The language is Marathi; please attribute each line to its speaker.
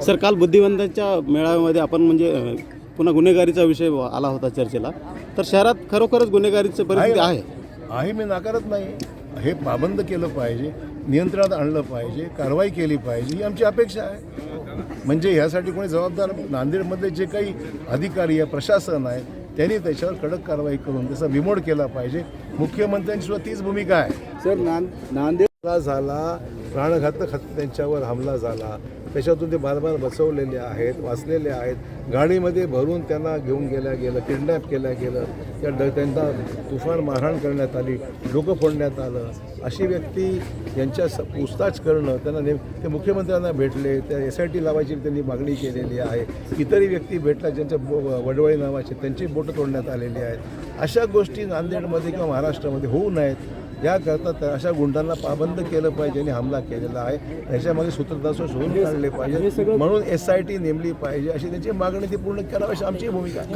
Speaker 1: सर, काल बुद्धिवंतांच्या मेळाव्यामध्ये आपण म्हणजे पुन्हा गुन्हेगारीचा विषय आला होता चर्चेला. तर शहरात खरोखरच गुन्हेगारीची परिस्थिती आहे.
Speaker 2: मी नाकारत नाही. हे पाबंद केलं पाहिजे, नियंत्रणात आणलं पाहिजे, कारवाई केली पाहिजे, ही आमची अपेक्षा आहे. म्हणजे ह्यासाठी कोणी जबाबदार नांदेडमधले जे काही अधिकारी आहे, प्रशासन आहे, त्यांनी त्याच्यावर कडक कारवाई करून त्याचा बिमोड केला पाहिजे. मुख्यमंत्र्यांची सुद्धा तीच भूमिका आहे.
Speaker 3: सर, नांदेड
Speaker 2: झाला, प्राणघातक त्यांच्यावर हमला झाला, त्याच्यातून ते बार बसवलेले आहेत, वाचलेले आहेत. गाडीमध्ये भरून त्यांना घेऊन गेलं, किडनॅप केलं गेलं, त्यांना तुफान मारहाण करण्यात आली, डोकं फोडण्यात आलं. अशी व्यक्ती यांच्या पूछताछ करणं, त्यांना ते मुख्यमंत्र्यांना भेटले, त्या SIT लावायची त्यांनी मागणी केलेली आहे. इतरही व्यक्ती भेटल्या ज्यांच्या वडवळी नावाचे, त्यांची बोटं तोडण्यात आलेली आहेत. अशा गोष्टी नांदेडमध्ये किंवा महाराष्ट्रामध्ये होऊ नयेत याकरता अशा गुंडांना पाबंद केलं पाहिजे आणि हमला केलेला आहे. त्याच्यामध्ये सूत्रधार शोधून काढले पाहिजे, म्हणून SIT नेमली पाहिजे, अशी त्यांची मागणी ती पूर्ण करावी अशी आमची भूमिका आहे.